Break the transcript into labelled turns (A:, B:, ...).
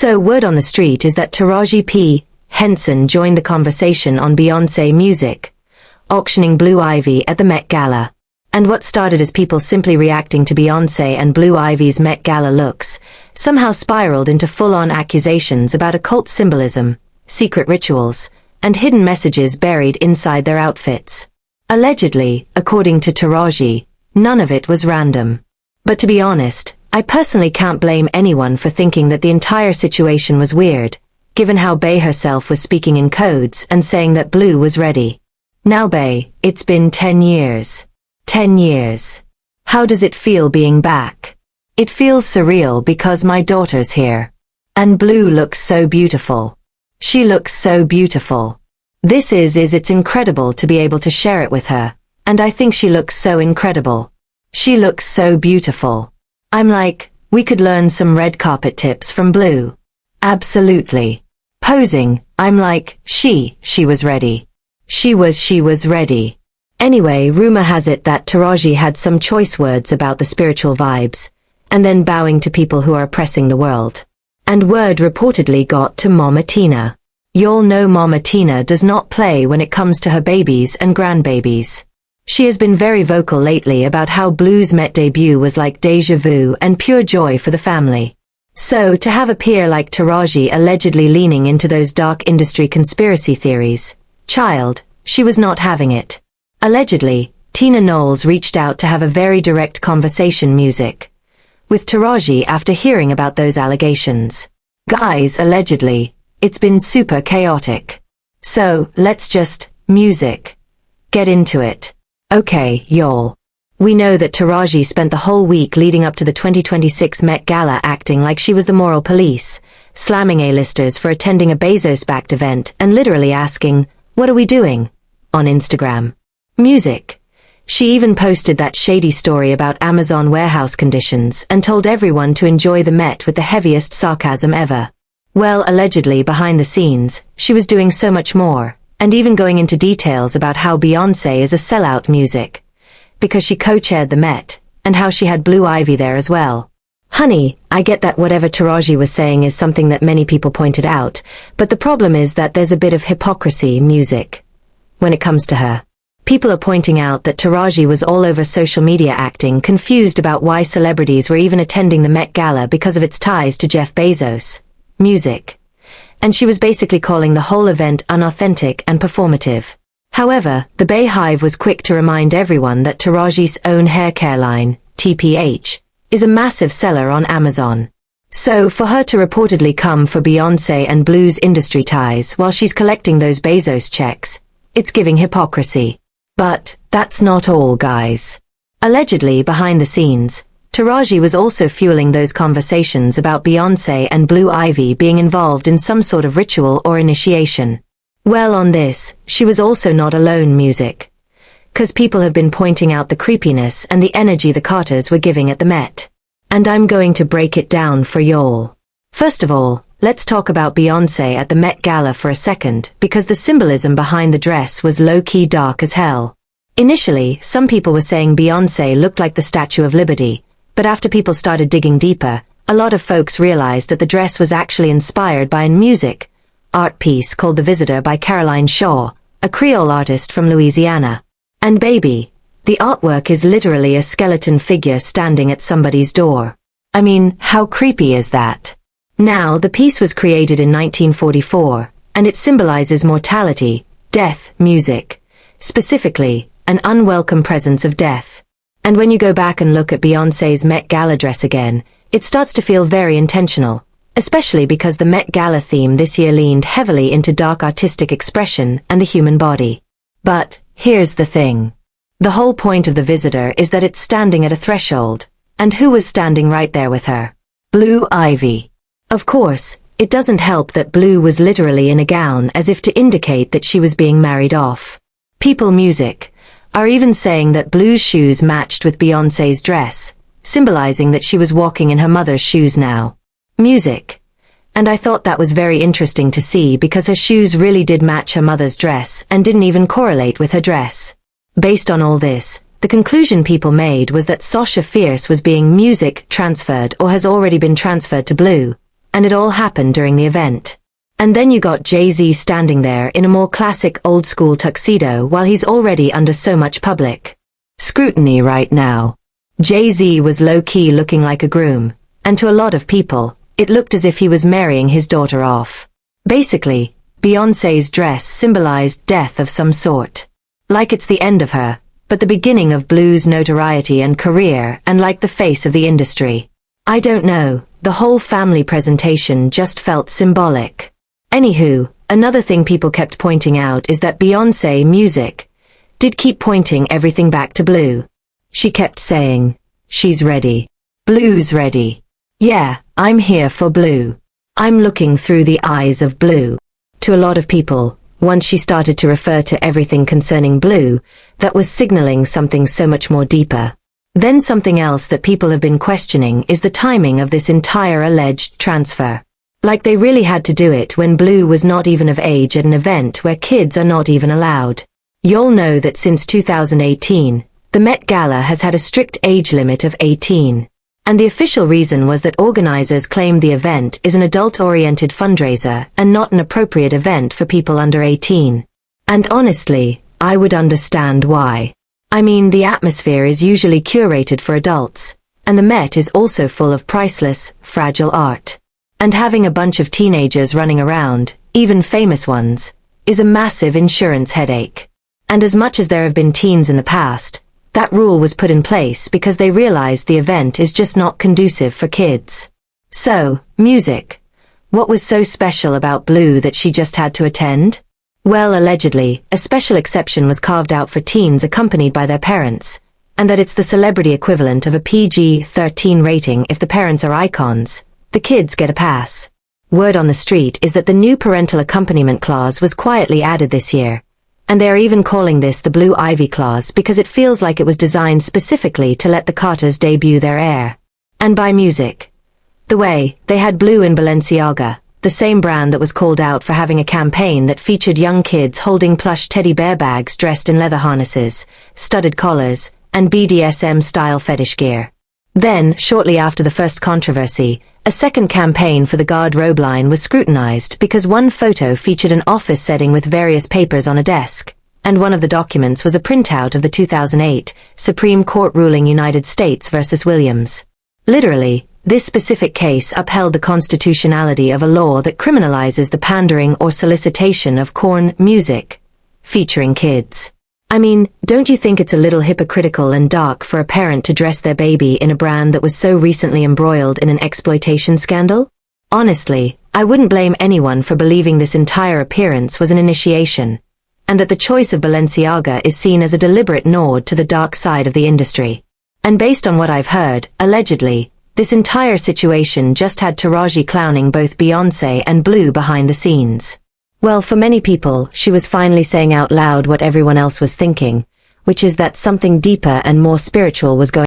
A: So word on the street is that Taraji P. Henson joined the conversation on Beyonce music, auctioning Blue Ivy at the Met Gala. And what started as people simply reacting to Beyonce and Blue Ivy's Met Gala looks, somehow spiraled into full-on accusations about occult symbolism, secret rituals, and hidden messages buried inside their outfits. Allegedly, according to Taraji, none of it was random. But to be honest, I personally can't blame anyone for thinking that the entire situation was weird, given how Bey herself was speaking in codes and saying that Blue was ready. Now Bey, it's been 10 years. 10 years. How does it feel being back? It feels surreal because my daughter's here. And Blue looks so beautiful. She looks so beautiful. It's incredible to be able to share it with her, and I think she looks so incredible. She looks so beautiful. I'm like, we could learn some red carpet tips from Blue. Absolutely. Posing, I'm like, she was ready. She was ready. Anyway, rumor has it that Taraji had some choice words about the spiritual vibes, and then bowing to people who are oppressing the world. And word reportedly got to Mama Tina. Y'all know Mama Tina does not play when it comes to her babies and grandbabies. She has been very vocal lately about how Blue's Met debut was like déjà vu and pure joy for the family. So, to have a peer like Taraji allegedly leaning into those dark industry conspiracy theories, child, she was not having it. Allegedly, Tina Knowles reached out to have a very direct conversation music with Taraji after hearing about those allegations. Guys, allegedly, it's been super chaotic. So, let's just, music. Get into it. Okay, y'all. We know that Taraji spent the whole week leading up to the 2026 Met Gala acting like she was the moral police, slamming A-listers for attending a Bezos-backed event and literally asking, "What are we doing?" on Instagram. Music. She even posted that shady story about Amazon warehouse conditions and told everyone to enjoy the Met with the heaviest sarcasm ever. Well, allegedly behind the scenes, she was doing so much more, and even going into details about how Beyonce is a sellout music, because she co-chaired the Met, and how she had Blue Ivy there as well. Honey, I get that whatever Taraji was saying is something that many people pointed out, but the problem is that there's a bit of hypocrisy music when it comes to her. People are pointing out that Taraji was all over social media acting confused about why celebrities were even attending the Met Gala because of its ties to Jeff Bezos. Music. And she was basically calling the whole event unauthentic and performative. However, the Bey Hive was quick to remind everyone that Taraji's own hair care line, TPH, is a massive seller on Amazon. So for her to reportedly come for Beyonce and Blue's industry ties while she's collecting those Bezos checks, it's giving hypocrisy. But that's not all, guys. Allegedly behind the scenes, Taraji was also fueling those conversations about Beyonce and Blue Ivy being involved in some sort of ritual or initiation. Well, on this, she was also not alone music. 'Cause people have been pointing out the creepiness and the energy the Carters were giving at the Met. And I'm going to break it down for y'all. First of all, let's talk about Beyonce at the Met Gala for a second, because the symbolism behind the dress was low-key dark as hell. Initially, some people were saying Beyonce looked like the Statue of Liberty, but after people started digging deeper, a lot of folks realized that the dress was actually inspired by a music art piece called The Visitor by Caroline Shaw, a Creole artist from Louisiana. And baby, the artwork is literally a skeleton figure standing at somebody's door. I mean, how creepy is that? Now, the piece was created in 1944, and it symbolizes mortality, death, music. Specifically, an unwelcome presence of death. And when you go back and look at Beyonce's Met Gala dress again, it starts to feel very intentional. Especially because the Met Gala theme this year leaned heavily into dark artistic expression and the human body. But, here's the thing. The whole point of The Visitor is that it's standing at a threshold. And who was standing right there with her? Blue Ivy. Of course, it doesn't help that Blue was literally in a gown as if to indicate that she was being married off. People music are even saying that Blue's shoes matched with Beyonce's dress, symbolizing that she was walking in her mother's shoes now. Music. And I thought that was very interesting to see because her shoes really did match her mother's dress and didn't even correlate with her dress. Based on all this, the conclusion people made was that Sasha Fierce was being music transferred or has already been transferred to Blue, And it all happened during the event. And then you got Jay-Z standing there in a more classic old-school tuxedo while he's already under so much public scrutiny right now. Jay-Z was low-key looking like a groom, and to a lot of people, it looked as if he was marrying his daughter off. Basically, Beyoncé's dress symbolized death of some sort. Like it's the end of her, but the beginning of Blue's notoriety and career, and like the face of the industry. I don't know, the whole family presentation just felt symbolic. Anywho, another thing people kept pointing out is that Beyoncé music did keep pointing everything back to Blue. She kept saying, "She's ready. Blue's ready. Yeah, I'm here for Blue. I'm looking through the eyes of Blue." To a lot of people, once she started to refer to everything concerning Blue, that was signaling something so much more deeper. Then something else that people have been questioning is the timing of this entire alleged transfer. Like they really had to do it when Blue was not even of age at an event where kids are not even allowed. You'll know that since 2018, the Met Gala has had a strict age limit of 18. And the official reason was that organizers claimed the event is an adult-oriented fundraiser and not an appropriate event for people under 18. And honestly, I would understand why. I mean, the atmosphere is usually curated for adults, and the Met is also full of priceless, fragile art. And having a bunch of teenagers running around, even famous ones, is a massive insurance headache. And as much as there have been teens in the past, that rule was put in place because they realized the event is just not conducive for kids. So, music. What was so special about Blue that she just had to attend? Well, allegedly, a special exception was carved out for teens accompanied by their parents, and that it's the celebrity equivalent of a PG-13 rating if the parents are icons. The kids get a pass. Word on the street is that the new parental accompaniment clause was quietly added this year. And they are even calling this the Blue Ivy Clause because it feels like it was designed specifically to let the Carters debut their heir. And by music. The way, they had Blue in Balenciaga, the same brand that was called out for having a campaign that featured young kids holding plush teddy bear bags dressed in leather harnesses, studded collars, and BDSM-style fetish gear. Then, shortly after the first controversy, a second campaign for the garde-robe line was scrutinized because one photo featured an office setting with various papers on a desk, and one of the documents was a printout of the 2008 Supreme Court ruling United States versus Williams. Literally, this specific case upheld the constitutionality of a law that criminalizes the pandering or solicitation of corn music featuring kids. I mean, don't you think it's a little hypocritical and dark for a parent to dress their baby in a brand that was so recently embroiled in an exploitation scandal? Honestly, I wouldn't blame anyone for believing this entire appearance was an initiation, and that the choice of Balenciaga is seen as a deliberate nod to the dark side of the industry. And based on what I've heard, allegedly, this entire situation just had Taraji clowning both Beyoncé and Blue behind the scenes. Well, for many people, she was finally saying out loud what everyone else was thinking, which is that something deeper and more spiritual was going